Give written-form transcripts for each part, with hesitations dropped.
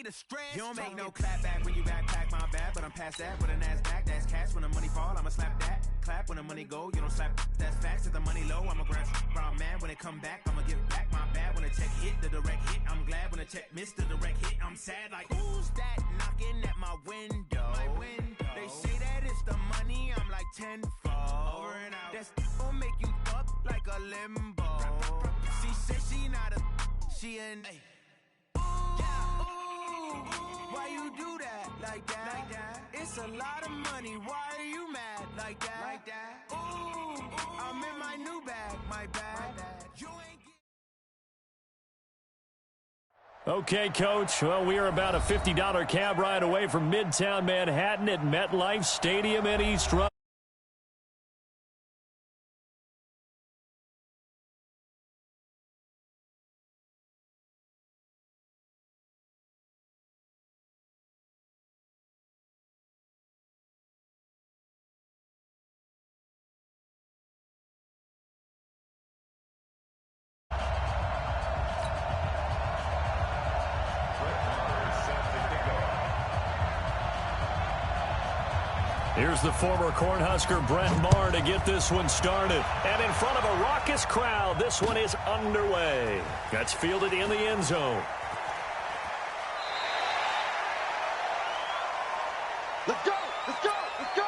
way to stress. You don't make no clap back when you backpack, my bad. But I'm past that with a NASDAQ, that's cash. When the money fall, I'ma slap that. Clap when the money go, you don't slap, that's facts. If the money low, I'ma grab brown man. When it come back, I'ma give back my bad. When the check hit, the direct hit, I'm glad. When the check missed, the direct hit, I'm sad. Like, who's that knocking at my window? They say that it's the money, I'm like tenfold. Over and out. That's gon' make you fuck like a limbo. She said she not a, she an why you do that like that? It's a lot of money. Why are you mad like that? Ooh, I'm in my new bag, my bad. You ain't Okay, Coach. Well, we are about a $50 cab ride away from Midtown Manhattan at MetLife Stadium in East Rutherford. Here's the former Cornhusker Brett Maher to get this one started. And in front of a raucous crowd, this one is underway. That's fielded in the end zone. Let's go! Let's go! Let's go!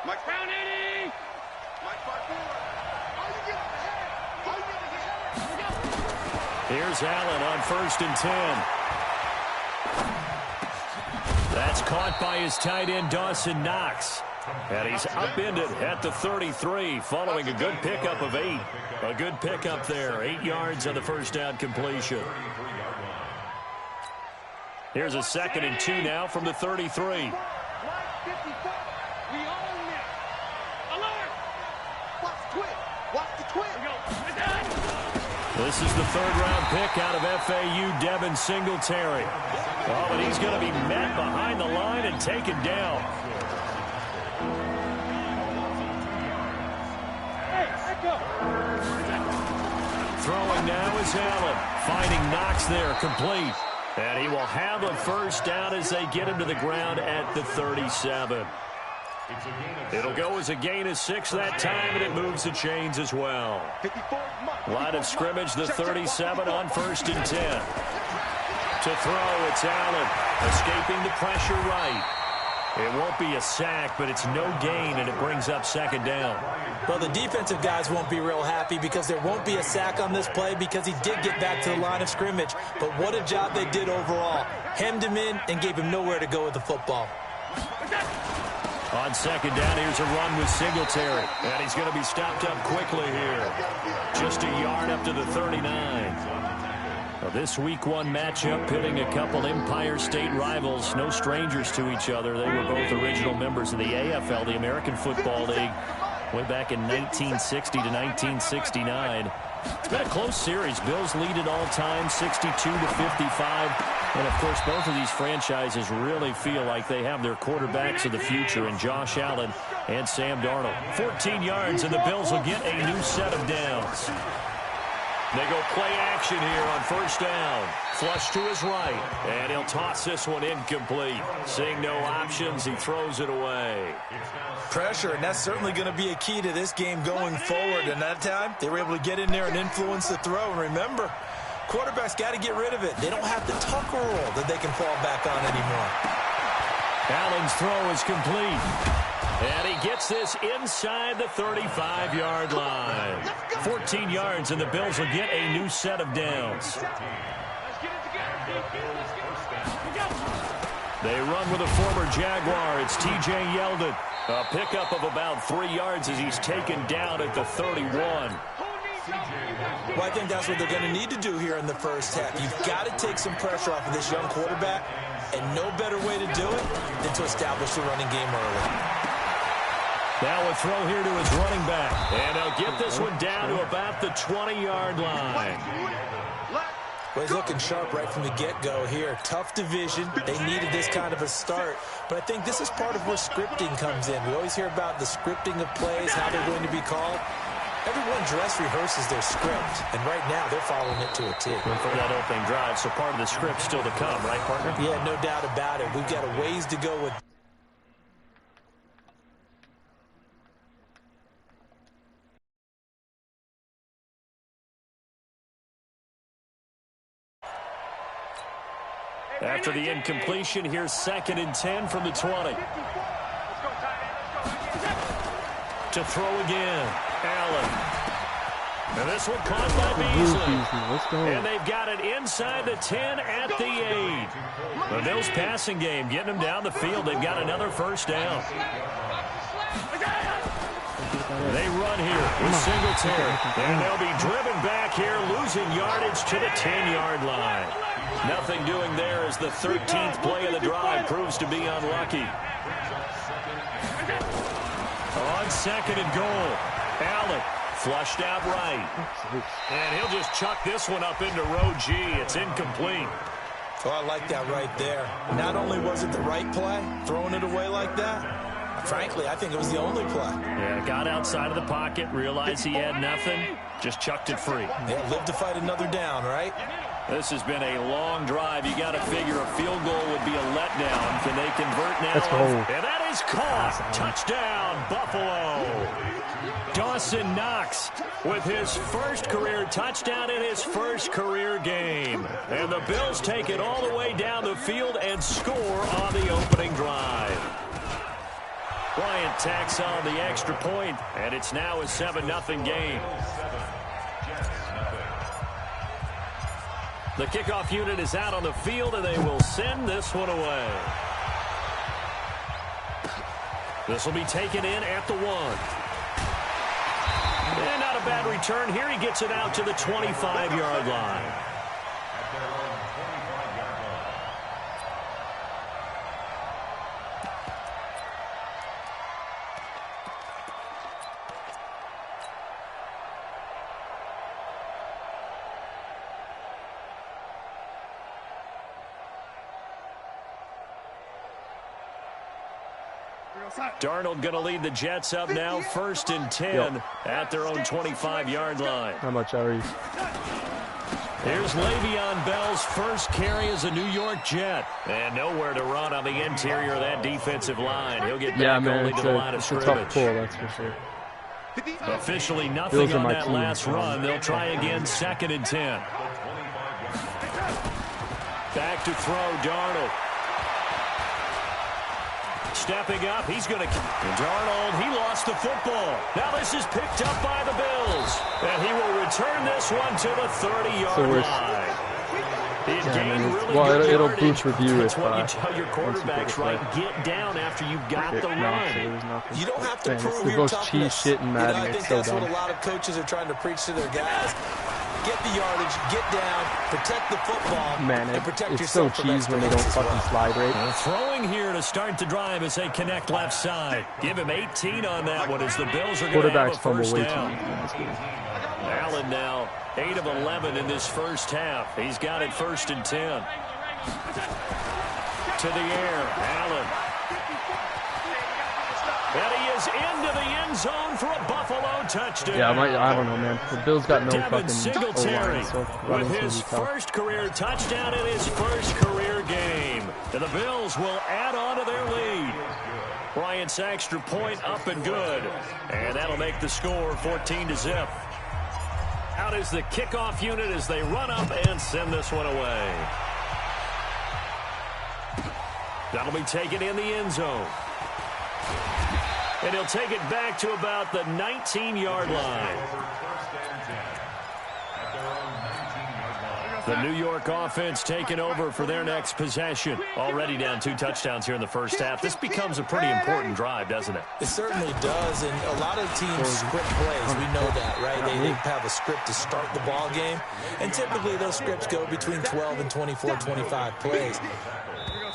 Mike Brown, 80! Mike 5-4. How you get up ahead? How you get ahead? Here's Allen on 1st and 10. That's caught by his tight end, Dawson Knox. And he's upended at the 33 following a good pickup of 8. A good pickup there. 8 yards on the first down completion. Here's a 2nd and 2 now from the 33. This is the 3rd-round pick out of FAU, Devin Singletary. Oh, but he's going to be met behind the line and taken down. Throwing now is Allen. Finding Knox there, complete. And he will have a first down as they get him to the ground at the 37. It'll go as a gain of 6 that time, and it moves the chains as well. Line of scrimmage, the 37 on 1st and 10. To throw, it's Allen. Escaping the pressure right. It won't be a sack, but it's no gain, and it brings up 2nd down. Well, the defensive guys won't be real happy because there won't be a sack on this play because he did get back to the line of scrimmage. But what a job they did overall. Hemmed him in and gave him nowhere to go with the football. On 2nd down, here's a run with Singletary. And he's going to be stopped up quickly here. Just a yard up to the 39. Now, this Week 1 matchup pitting a couple Empire State rivals. No strangers to each other. They were both original members of the AFL, the American Football League, way back in 1960 to 1969. It's been a close series. Bills lead it all time, 62-55. And, of course, both of these franchises really feel like they have their quarterbacks of the future in Josh Allen and Sam Darnold. 14 yards, and the Bills will get a new set of downs. They go play action here on 1st down. Flush to his right, and he'll toss this one incomplete. Seeing no options, he throws it away. Pressure, and that's certainly going to be a key to this game going forward. And that time, they were able to get in there and influence the throw. And remember, quarterbacks got to get rid of it. They don't have the Tucker roll that they can fall back on anymore. Allen's throw is complete. And he gets this inside the 35-yard line. 14 yards, and the Bills will get a new set of downs. They run with a former Jaguar. It's T.J. Yeldon. A pickup of about 3 yards as he's taken down at the 31. Well, I think that's what they're going to need to do here in the first half. You've got to take some pressure off of this young quarterback, and no better way to do it than to establish the running game early. Now a throw here to his running back. And they'll get this one down to about the 20-yard line. Well, he's looking sharp right from the get-go here. Tough division. They needed this kind of a start. But I think this is part of where scripting comes in. We always hear about the scripting of plays, how they're going to be called. Everyone dress rehearses their script, and right now they're following it to a T. And for that opening drive, so part of the script still to come, right, partner? Yeah, no doubt about it. We've got a ways to go with. After the incompletion, here's 2nd and 10 from the 20. To throw again, Allen. And this one caught by Beasley. Let's go. And they've got it inside the 10 at the 8. The Bills passing game getting them down the field. They've got another first down. They run here with Singletary. And they'll be driven back here, losing yardage to the 10-yard line. Nothing doing there as the 13th play of the drive proves to be unlucky. On 2nd and goal, Allen flushed out right. And he'll just chuck this one up into row G. It's incomplete. Oh, I like that right there. Not only was it the right play, throwing it away like that, frankly, I think it was the only play. Yeah, got outside of the pocket, realized he had nothing, just chucked it free. Yeah, live to fight another down, right? This has been a long drive. You got to figure a field goal would be a letdown. Can they convert now? Let's go. And that is caught. Touchdown, Buffalo. Dawson Knox with his first career touchdown in his first career game. And the Bills take it all the way down the field and score on the opening drive. Bryant tacks on the extra point, and it's now a 7-0 game. The kickoff unit is out on the field, and they will send this one away. This will be taken in at the 1. And not a bad return here. He gets it out to the 25-yard line. Darnold going to lead the Jets up now, 1st and 10 at their own 25-yard line. How much are you? Here's Le'Veon Bell's first carry as a New York Jet. And nowhere to run on the interior of that defensive line. He'll get back only to the line of scrimmage. It's a tough pull, that's for sure. Officially nothing on that last run. They'll try again, 2nd and 10. Back to throw, Darnold. Stepping up, he's going to... Darnold, he lost the football. Now this is picked up by the Bills. And he will return this one to the 30-yard line. It'll boost review That's what you tell your quarterbacks, right? Get down after you got the run. You don't have to prove your most toughness. cheese shit in Madden. I think that's what a lot of coaches are trying to preach to their guys. Get the yardage, get down, protect the football, and protect it's yourself so cheese when they don't fucking slide right. Throwing here to start the drive as they connect left side. Give him 18 on that one as the Bills are going to have a first down. Allen now 8 of 11 in this first half. He's got it 1st and 10. To the air, Allen. And he is into the end zone for a Buffalo touchdown. Yeah, I don't know, man. The Bills got no fucking Singletary O-line, so with his first career touchdown in his first career game. And the Bills will add on to their lead. Bryant's extra point up and good. And that'll make the score 14-0. Out is the kickoff unit as they run up and send this one away. That'll be taken in the end zone. And he'll take it back to about the 19-yard line. The New York offense taking over for their next possession. Already down 2 touchdowns here in the first half. This becomes a pretty important drive, doesn't it? It certainly does, and a lot of teams script plays. We know that, right? They have a script to start the ball game, and typically those scripts go between 12 and 24, 25 plays.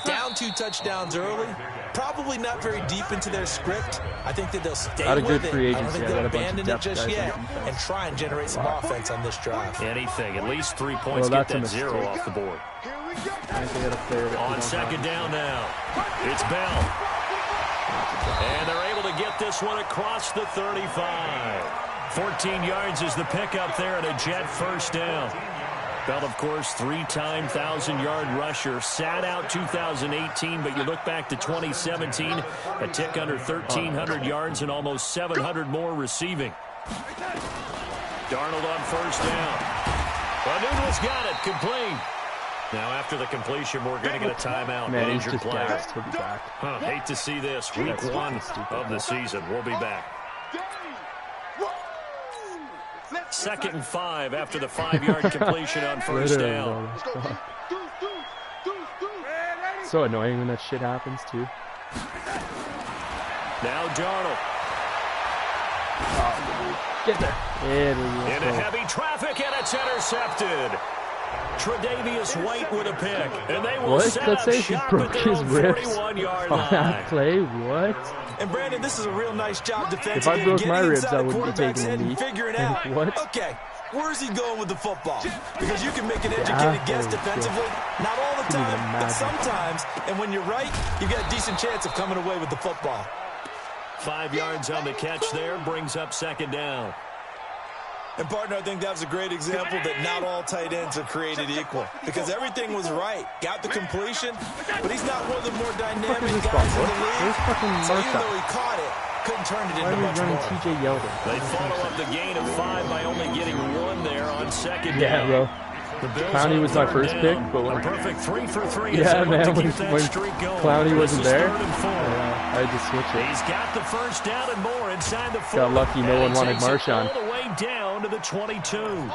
Down down 2 touchdowns early. Probably not very deep into their script. I think that they'll stay Not a with good it. free I don't agency. think I they'll got a bunch of abandon it depth just guys on yet defense. and try and generate some offense on this drive. Anything, at least 3 points, Well, get that's a that 0 mistake. off the board. I think they got a player that we On don't second have. down now, it's Bell. And they're able to get this one across the 35. 14 yards is the pickup there and a Jet first down. Bell, of course, 3-time 1,000-yard rusher. Sat out 2018, but you look back to 2017, a tick under 1,300 yards and almost 700 more receiving. Darnold on first down. Nunez got it, complete. Now, after the completion, we're going to get a timeout. Man, he's Injured just player. gassed. He'll be back. Hate to see this. Week That's 1 stupid. of the season. We'll be back. 2nd and 5 after the 5-yard completion on first down. So annoying when that shit happens, too. Now Darnold. Get there. There we go. Into heavy traffic, and it's intercepted. Tre'Davious White with a pick, and they will What? set That up says he shop broke at their his own ribs 41-yard on line. that play? What? And Brandon, this is a real nice job defensively. If I broke my getting ribs, inside I the wouldn't be quarterback's taking head a and knee. figuring out, What? okay, where's he going with the football? Because you can make an educated guess holy defensively. Not all the Couldn't time, even but imagine. sometimes. And when you're right, you've got a decent chance of coming away with the football. 5 yards on the catch there, brings up second down. And, partner, I think that was a great example that not all tight ends are created equal. Because everything was right. Got the completion, but he's not one of the more dynamic this guys ball? in the Where's league. fucking So even Marshall? though he caught it, couldn't turn it Why are into we much running more. TJ Yeldon? They follow up the gain of 5 by only getting 1 there on second Yeah, down. bro. The Bills Clowney on was my third first down. pick, but A when perfect 3 for 3 yeah, to man, keep that when streak going. Clowney This wasn't is there, 3rd and 4. I had to switch it. He's got the first down and more inside the 4. Got lucky, no one wanted Marshawn. All the way down to the 22.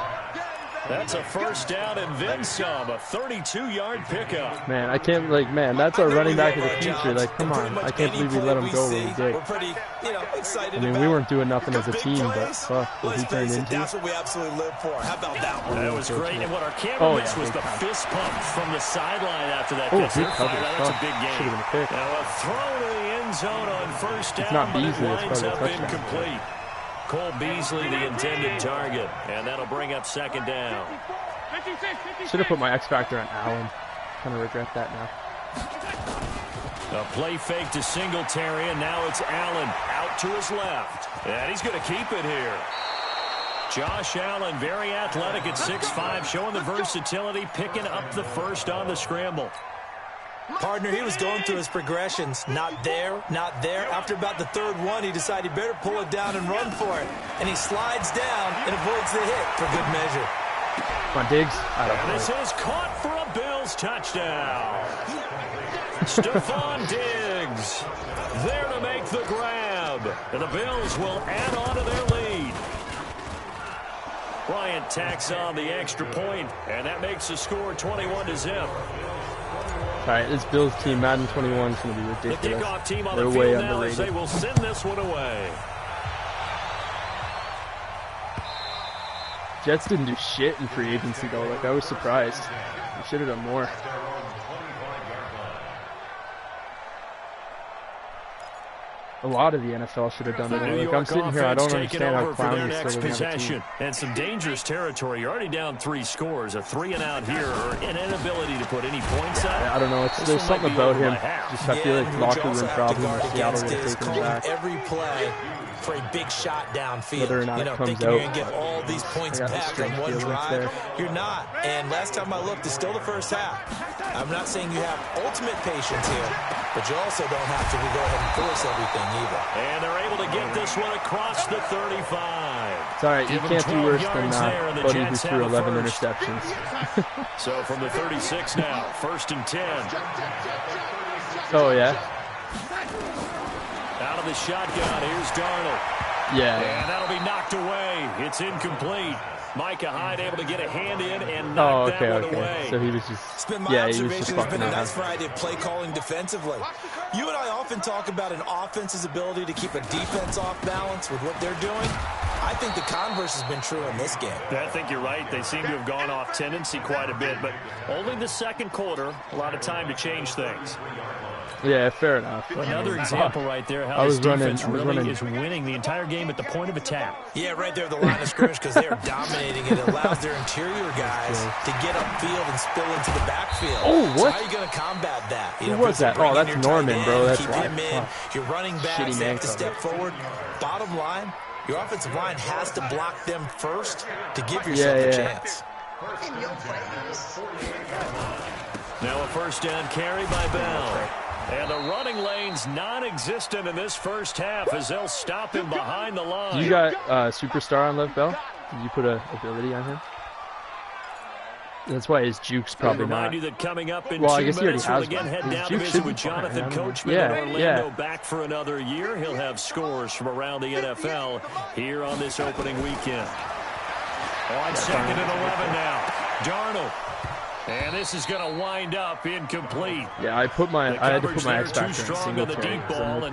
That's a first down and then some, a 32-yard pickup. Man, I can't, like, man, that's our running back of the future. Like, come on. I can't believe we let him go when we did. We're pretty, excited I mean, we weren't doing nothing as a team, but fuck, what he turned into. That's what we absolutely live for. How about that one? That was great, and what our camera missed was big the time. fist pump from the sideline after that. Oh, catch. big They're cover. fired out. That's a Fuck. big game. Should've been a pick. Now a throw to the end zone on first down, not but it Beasley, it's winds probably a up touchdown. incomplete. Cole Beasley, the intended target, and that'll bring up second down. Should have put my X Factor on Allen. Kind of regret that now. A play fake to Singletary, and now it's Allen out to his left. And he's going to keep it here. Josh Allen, very athletic at 6'5", showing the versatility, picking up the first on the scramble. Partner, he was going through his progressions. Not there, not there. After about the 3rd one, he decided he better pull it down and run for it. And he slides down and avoids the hit for good measure. Come on, Diggs. I don't And this know. is caught for a Bills touchdown. Stephon Diggs there to make the grab. And the Bills will add on to their lead. Bryant tacks on the extra point, and that makes the score 21-0. All right, this Bills team, Madden 21, is going to be The ridiculous. kickoff team on They're the way field now as they underrated. will send this one away. Jets didn't do shit in free agency, though. Like, I was surprised. We should have done more. A lot of the NFL should have done The it. New Like, York I'm sitting here, I offense don't taking understand how over for their Clowney next still doesn't have a possession. team. And some dangerous territory. You're already down 3 scores. A 3-and-out here, or an inability to put any points up. I don't know. This There's one something might be about over him. by half. Just I feel like what you locker also room have to problem. guard Seattle would against have is taken him calling back. every play for a big shot downfield. Whether or not it comes thinking you're going out, to get all these points I got the back on strength one feelings drive. there. You're not. And last time I looked, it's still the first half. I'm not saying you have ultimate patience here, but you also don't have to go ahead and force everything either. And they're able to get this one across the 35. It's all right. You Give him can't do 12 worse than yards there, and the Buddy who Jets threw have a 11 first. interceptions. So from the 36 now, 1st and 10. Oh, yeah? Out of the shotgun, here's Darnold. Yeah. And that'll be knocked away. It's incomplete. Micah Hyde able to get a hand in and knock Oh, okay, that one okay. away. So he was just, It's been my yeah, he was observation. just There's fucking been a nice around. variety of play calling defensively. You and I often talk about an offense's ability to keep a defense off balance with what they're doing. I think the converse has been true in this game. I think you're right. They seem to have gone off tendency quite a bit, but only the second quarter, a lot of time to change things. Yeah, fair enough. Another example right there how this defense really is winning the entire game at the point of attack. Yeah, right there at the line of scrimmage because they are dominating it. It allows their interior guys to get upfield and spill into the backfield. Oh, what? So how are you going to combat that? Who was that? Oh, that's Norman, bro. That's why. Your running backs have to step forward. Bottom line, your offensive line has to block them first to give yourself a chance. Now a first down carry by Bell. And the running lane's non-existent in this first half as they'll stop him behind the line. You got Superstar on Lev Bell? Did you put an ability on him? That's why his juke's probably not. You that coming up in well, I guess he already has again one. head His down juke to should visit be with Jonathan fine. Coachman Yeah, and Orlando yeah. back for another year. He'll have scores from around the NFL here on this opening weekend. On second and 11 now. Darnold. And this is going to wind up incomplete. Yeah, I had to put my X factor in Singletary.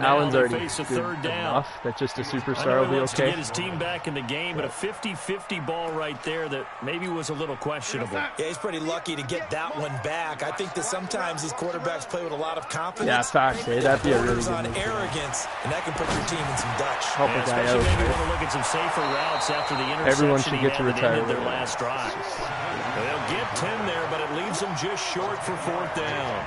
Allen's already good enough that just a superstar will be to okay. get his team back in the game, but a 50-50 ball right there that maybe was a little questionable. Yeah, he's pretty lucky to get that one back. I think that sometimes these quarterbacks play with a lot of confidence. Yeah, facts. That'd be a really good on move. arrogance, and that can put your team in some Dutch. Help a guy out. Maybe want to look at some safer routes after the interception. Everyone should get to retire. Their last drive. They'll get 10 there, but it leaves them just short for fourth down.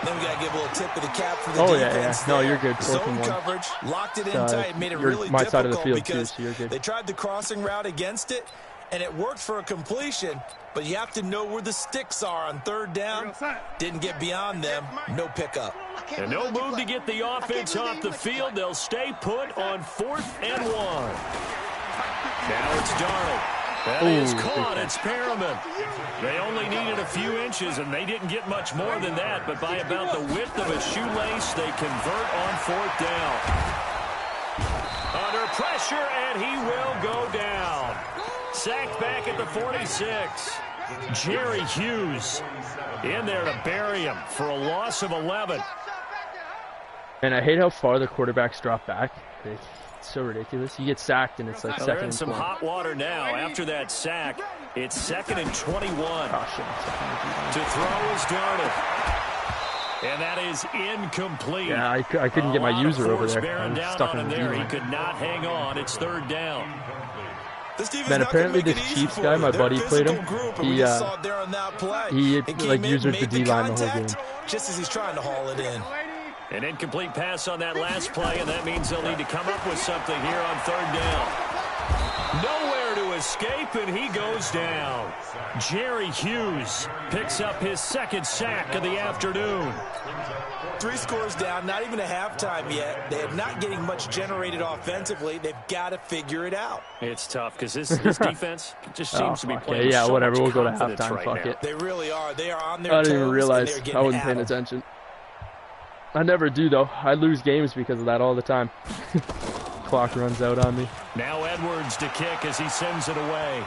Then we got to give a little tip of the cap for the Yeah. defense. No, you're good. Zone coverage, locked it in tight, made it really my difficult side of the field because too, so you're good. they tried the crossing route against it, and it worked for a completion, but you have to know where the sticks are on third down. Didn't get beyond them, no pickup. And no move to get the offense off the field. They'll stay put on 4th and 1. Now it's Darnold. That is caught. It's Perriman. They only needed a few inches, and they didn't get much more than that. But by about the width of a shoelace, they convert on 4th down. Under pressure, and he will go down. Sacked back at the 46. Jerry Hughes in there to bury him for a loss of 11. And I hate how far the quarterbacks drop back. It's so ridiculous. You get sacked, and it's like They're second in and some 20. hot water now. After that sack, it's 2nd and 21. Oh, shit. To throw is Darnold. And that is incomplete. Yeah, I couldn't get my user over there. Bearing I was down stuck on in him the there. He D-line. could not hang on. It's 3rd down. Man, apparently this Chiefs guy, my buddy played him. He like used the D-line the whole game. Just as he's trying to haul it in. An incomplete pass on that last play, and that means they'll need to come up with something here on 3rd down. Nowhere to escape, and he goes down. Jerry Hughes picks up his 2nd sack of the afternoon. 3 scores down, not even a halftime yet. They're not getting much generated offensively. They've got to figure it out. It's tough because this defense just seems to be playing yeah, so whatever. much We'll go to confidence halftime. Right Fuck now. it. They really are. They are on their I toes. didn't even realize and I wasn't paying attention. I never do, though. I lose games because of that all the time. Clock runs out on me. Now Edwards to kick as he sends it away.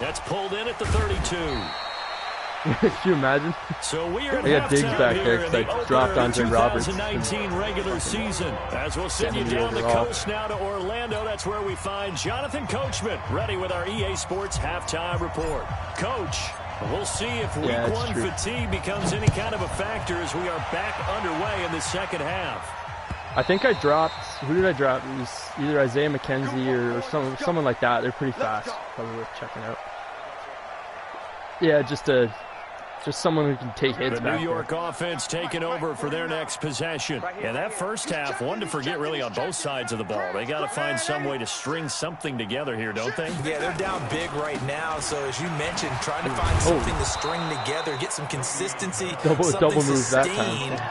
That's pulled in at the 32. Can you imagine? So we are I got Diggs back there because I dropped Andre Roberts. 2019 regular season. As we'll send you down the coast now to Orlando. That's where we find Jonathan Coachman ready with our EA Sports halftime report. Coach, we'll see if week 1 fatigue becomes any kind of a factor as we are back underway in the second half. I think I dropped. Who did I drop? It was either Isaiah McKenzie or someone like that. They're pretty fast. Probably worth checking out. Yeah, just someone who can take hits. The New York offense taking over for their next possession. Yeah, that first half, one to forget really on both sides of the ball. They got to find some way to string something together here, don't they? Yeah, they're down big right now. So as you mentioned, trying to find something to string together, get some consistency, double move that time.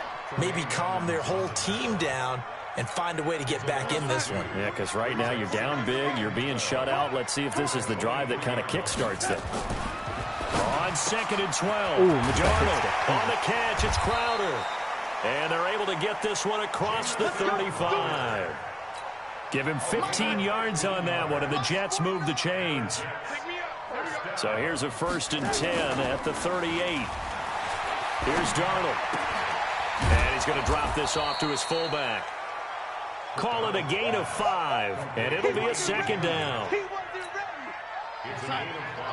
Maybe calm their whole team down and find a way to get back in this one. Yeah, because right now you're down big, you're being shut out. Let's see if this is the drive that kind of kickstarts them. On 2nd and 12, Darnold on the catch, it's Crowder. And they're able to get this one across the 35. Give him 15 yards on that one, and the Jets move the chains. So here's a 1st and 10 at the 38. Here's Darnold. And he's going to drop this off to his fullback. Call it a gain of 5, and it'll be a second down.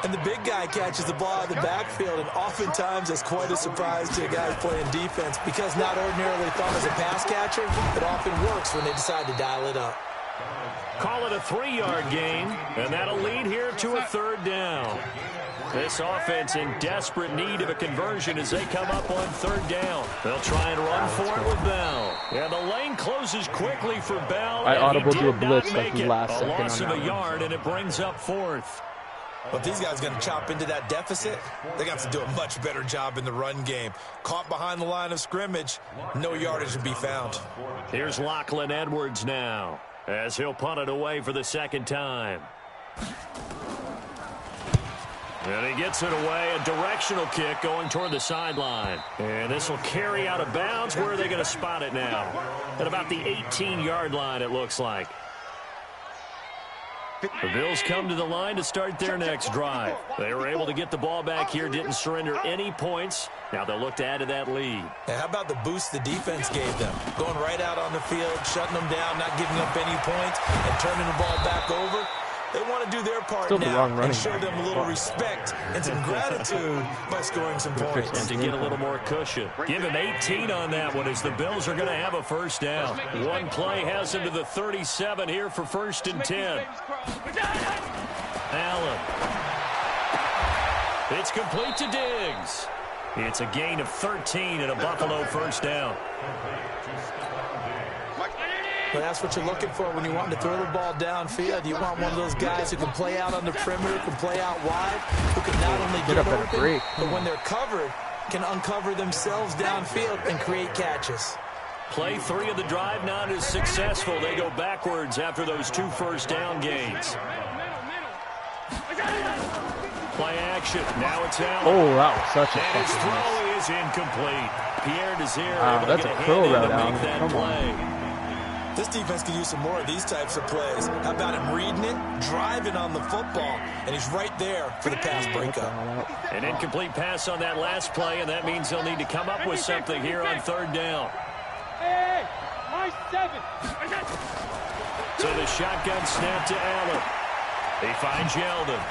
And the big guy catches the ball out of the backfield, and oftentimes that's quite a surprise to a guy playing defense because not ordinarily thought as a pass catcher, it often works when they decide to dial it up. Call it a 3-yard gain, and that'll lead here to a 3rd down. This offense in desperate need of a conversion as they come up on 3rd down. They'll try and run for it with Bell. And the lane closes quickly for Bell. I audible to a blitz like the last second on loss of that a yard, and it brings up 4th. Well, if these guys are going to chop into that deficit, they're going to have to do a much better job in the run game. Caught behind the line of scrimmage, no yardage to be found. Here's Lachlan Edwards now as he'll punt it away for the 2nd time. And he gets it away, a directional kick going toward the sideline. And this will carry out of bounds. Where are they going to spot it now? At about the 18-yard line, it looks like. The Bills come to the line to start their next drive. They were able to get the ball back here, didn't surrender any points. Now they'll look to add to that lead. And how about the boost the defense gave them? Going right out on the field, shutting them down, not giving up any points, and turning the ball back over. They want to do their part now and show them a little respect and some gratitude by scoring some points. And to get a little more cushion. Give him 18 on that one as the Bills are going to have a 1st down. One play has them to the 37 here for 1st and 10. Allen. It's complete to Diggs. It's a gain of 13 and a Buffalo 1st down. But that's what you're looking for when you want to throw the ball downfield. You want one of those guys who can play out on the perimeter, can play out wide, who can not only get open, but when they're covered, can uncover themselves downfield and create catches. Play 3 of the drive not as successful. They go backwards after those 2 1st down gains. Play action. Now it's Allen. Oh, that was such a and his throw miss. is incomplete. Pierre Desir Wow, that's a curl route, Allen. Come on. This defense could use some more of these types of plays. How about him reading it, driving on the football, and he's right there for the pass breakup. An incomplete pass on that last play, and that means they'll need to come up with something here on 3rd down. Hey, my 7. So the shotgun snap to Allen. He finds Yeldon.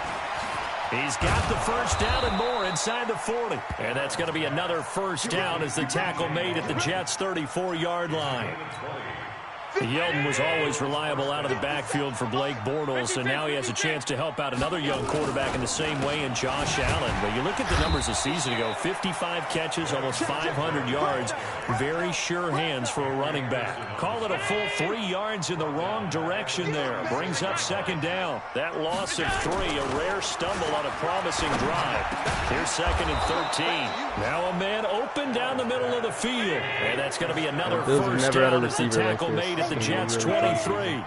He's got the 1st down and more inside the 40. And that's going to be another 1st down as the tackle made at the Jets' 34-yard line. Yeldon was always reliable out of the backfield for Blake Bortles, and now he has a chance to help out another young quarterback in the same way in Josh Allen. But you look at the numbers a season ago, 55 catches, almost 500 yards, very sure hands for a running back. Call it a full 3 yards in the wrong direction there. Brings up 2nd down. That loss of 3, a rare stumble on a promising drive. Here's 2nd and 13. Now a man open down the middle of the field, and that's going to be another 1st down as the tackle made at the Jets' 23.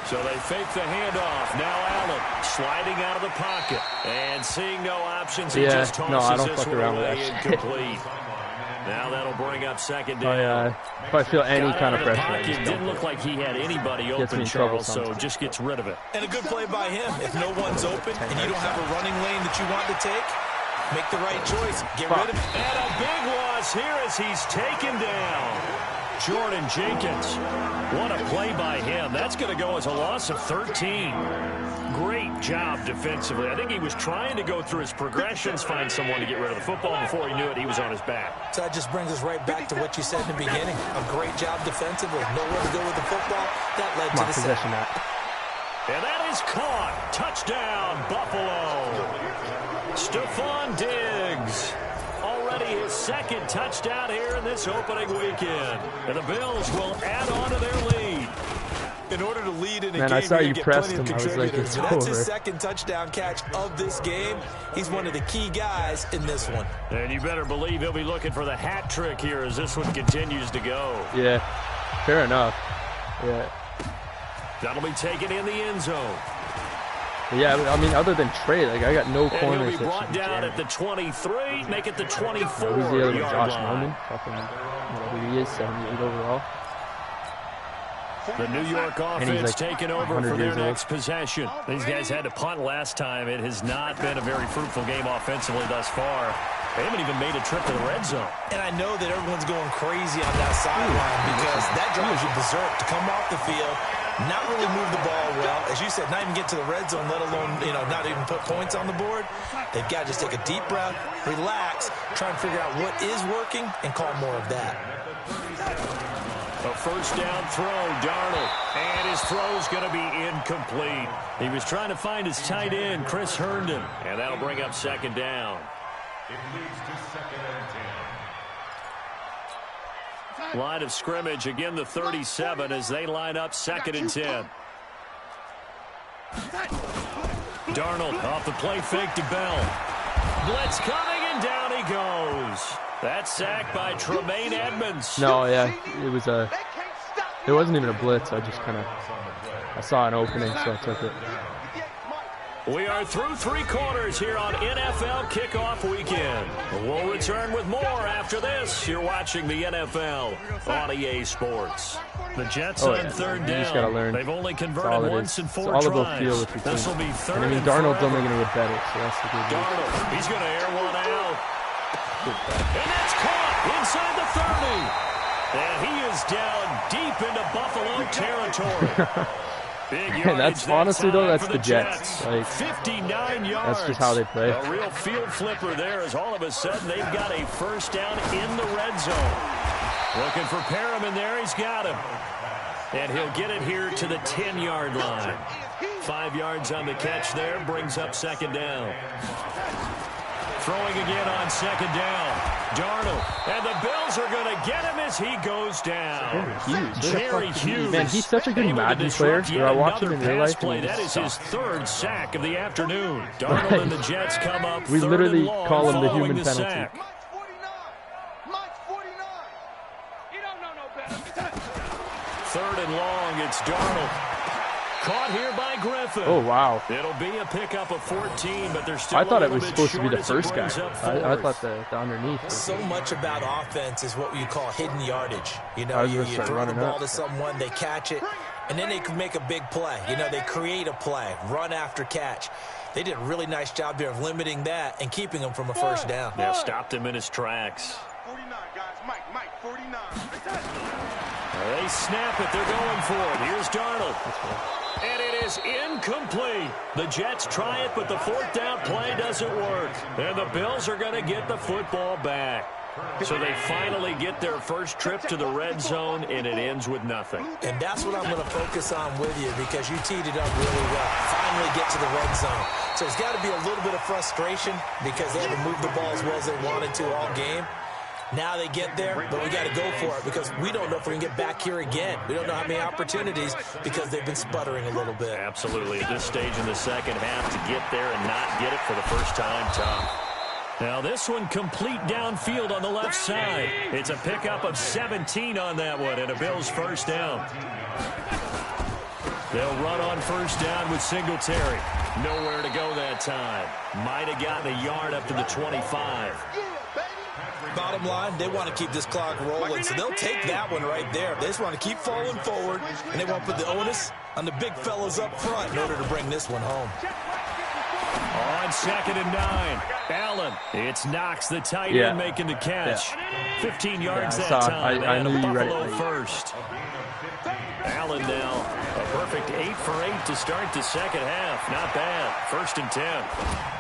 So they fake the handoff. Now Allen sliding out of the pocket and seeing no options. He just tosses this one away incomplete. Now that'll bring up 2nd down. If I feel any kind of pressure, it didn't look like he had anybody open, Charles, so just gets rid of it. And a good play by him. If no one's open and you don't have a running lane that you want to take, make the right choice. Get rid of it. And a big loss here as he's taken down. Jordan Jenkins. What a play by him. That's going to go as a loss of 13. Great job defensively. I think he was trying to go through his progressions, find someone to get rid of the football. Before he knew it, he was on his back. So that just brings us right back to what you said in the beginning. A great job defensively. Nowhere to go with the football. That led to the sack. And that is caught. Touchdown, Buffalo. Stephon Diggs. Already his 2nd touchdown here in this opening weekend. And the Bills will add on to their lead. In order to lead in a game, I saw you get pressed plenty him. of I was like, contributors. it's That's over. his 2nd touchdown catch of this game. He's one of the key guys in this one. And you better believe he'll be looking for the hat trick here as this one continues to go. Yeah, fair enough. Yeah. That'll be taken in the end zone. Yeah, I mean, other than Trey, like, I got no corners. And he'll be brought down at the 23, make it the 24-yard who's the other one? Josh line. Norman, fucking whatever he is, 78 overall. The New York offense like taking over for their next possession. These guys had to punt last time. It has not been a very fruitful game offensively thus far. They haven't even made a trip to the red zone. And I know that everyone's going crazy on that sideline because that drives you berserk to come off the field, not really move the ball well. As you said, not even get to the red zone, let alone, not even put points on the board. They've got to just take a deep breath, relax, try and figure out what is working and call more of that. A first down throw, Darnold. And his throw's going to be incomplete. He was trying to find his tight end, Chris Herndon. And that'll bring up second down. It leads to 2nd and 10. Line of scrimmage, again the 37 as they line up 2nd and 10. Darnold off the play fake to Bell. Blitz coming and down he goes. That's sacked by Tremaine Edmonds. No, yeah, it wasn't even a blitz. I just I saw an opening, so I took it. We are through 3 quarters here on NFL Kickoff Weekend. We'll return with more after this. You're watching the NFL on EA Sports. The Jets on 3rd down. Just gotta learn. They've only converted once in 4 all tries. about feel with your team. This will be 3rd and Darnold's only going to get better, so that's the good news. Darnold, he's going to air one out. And that's caught inside the 30. And he is down deep into Buffalo territory. Big yardage. That's honestly though, that's the Jets. Like 59 yards. That's just how they play. A real field flipper there as all of a sudden they've got a first down in the red zone. Looking for Perriman there, he's got him. And he'll get it here to the 10-yard line. 5 yards on the catch there, brings up second down. Throwing again on 2nd down. Darnold. And the Bills are going to get him as he goes down. Jerry Hughes. Man, he's such a good Madden player. I watch him in real life. That is his 3rd sack of the afternoon. Darnold and the Jets come up. We literally call him the human penalty. Mike's 49. You don't know no better. 3rd and long, it's Darnold. Caught here by Griffin. Oh, wow. It'll be a pickup of 14, but there's still I thought it was supposed to be the first guy. I thought the underneath. So much about offense is what you call hidden yardage. You throw the ball to someone, they catch it, and then they can make a big play. They create a play, run after catch. They did a really nice job there of limiting that and keeping him from a first down. Yeah, stopped him in his tracks. 49, guys. Mike, 49. They snap it. They're going for it. Here's Darnold. And it is incomplete. The Jets try it, but the 4th down play doesn't work. And the Bills are going to get the football back. So they finally get their first trip to the red zone, and it ends with nothing. And that's what I'm going to focus on with you because you teed it up really well. Finally get to the red zone. So there's got to be a little bit of frustration because they haven't moved the ball as well as they wanted to all game. Now they get there, but we got to go for it because we don't know if we can get back here again. We don't know how many opportunities because they've been sputtering a little bit. Absolutely. At this stage in the second half, to get there and not get it for the first time, tough. Now this one complete downfield on the left side. It's a pickup of 17 on that one and a Bills first down. They'll run on first down with Singletary. Nowhere to go that time. Might have gotten a yard up to the 25. Bottom line, they want to keep this clock rolling, so they'll take that one right there. They just want to keep falling forward, and they want to put the onus on the big fellas up front in order to bring this one home. On 2nd and 9, Allen. It's Knox, the tight end, making the catch. 15 yards that time. I knew you Buffalo right. first. Allen now a perfect 8 for 8 to start the second half. Not bad. 1st and 10.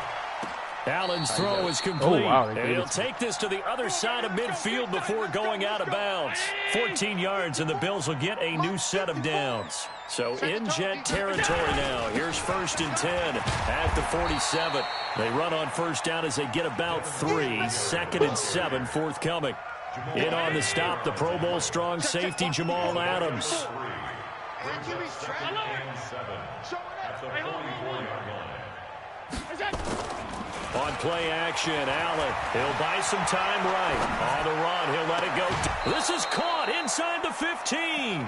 Allen's throw is complete, and he'll take this to the other side of midfield before going out of bounds. 14 yards, and the Bills will get a new set of downs. So in Jet territory now. Here's 1st and 10 at the 47. They run on first down as they get about 3. 2nd and 7 forthcoming. In on the stop, the Pro Bowl strong safety Jamal Adams. On play action, Allen. He'll buy some time right. On the run, he'll let it go. This is caught inside the 15.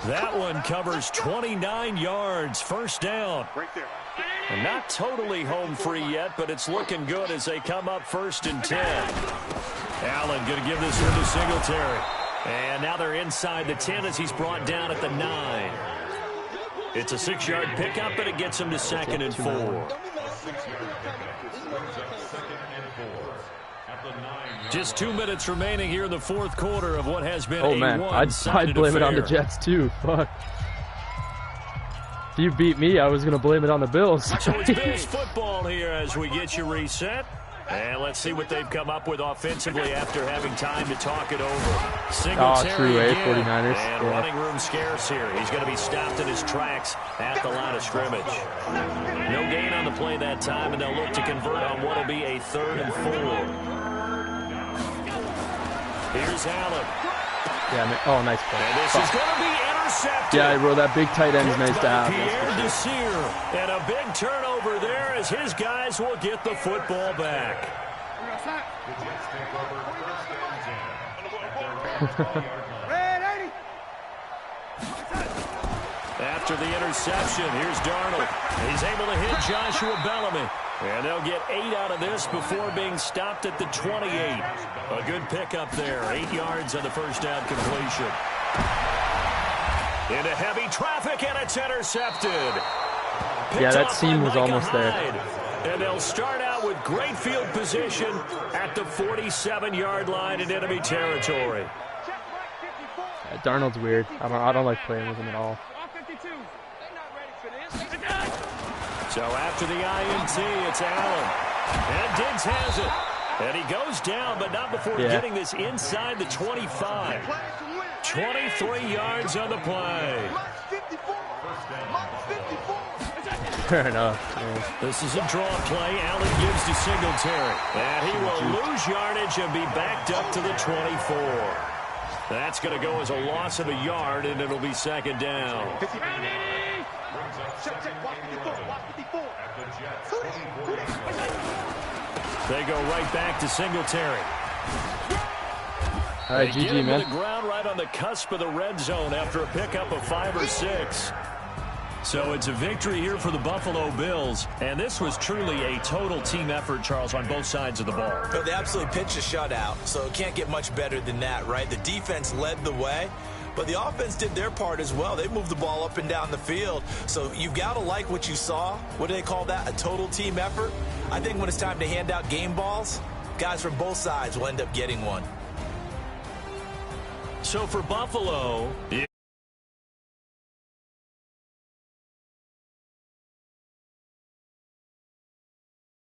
That one covers 29 yards. First down. And not totally home free yet, but it's looking good as they come up 1st and 10. Allen going to give this one to Singletary. And now they're inside the 10 as he's brought down at the 9. It's a 6-yard pickup, and it gets him to 2nd and 4. Just 2 minutes remaining here in the fourth quarter of what has been Oh man, I'd blame it on the Jets too. Fuck. If you beat me, I was gonna blame it on the Bills. So it's Bills football here as we get you reset. And let's see what they've come up with offensively after having time to talk it over. Singletary true, again, 49ers. and running room scarce here. He's going to be stopped in his tracks at the line of scrimmage. No gain on the play that time, and they'll look to convert on what will be a 3rd and 4. Here's Allen. Yeah, oh, nice play. And this is going to be intercepted. Yeah, bro, that big tight end's nice to have. Pierre Desir, and a big turnover there as his guys will get the football back. After the interception, here's Darnold. He's able to hit Joshua Bellamy. And they'll get 8 out of this before being stopped at the 28. A good pickup there. 8 yards on the first down completion. Into heavy traffic, and it's intercepted. Yeah, that seam was almost there. And they'll start out with great field position at the 47-yard line in enemy territory. Yeah, Darnold's weird. I don't like playing with him at all. So after the INT, it's Allen. And Diggs has it. And he goes down, but not before getting this inside the 25. 23 yards on the play. Fair enough. Yeah. This is a draw play. Allen gives to Singletary. And he will lose yardage and be backed up to the 24. That's going to go as a loss of a yard, and it'll be 2nd down. They go right back to Singletary. All right, GG, man. The ground right on the cusp of the red zone after a pickup of 5 or 6. So it's a victory here for the Buffalo Bills, and this was truly a total team effort, Charles, on both sides of the ball. But they absolutely pitched a shutout, so it can't get much better than that, right? The defense led the way, but the offense did their part as well. They moved the ball up and down the field, so you've got to like what you saw. What do they call that? A total team effort? I think when it's time to hand out game balls, guys from both sides will end up getting one. So for Buffalo...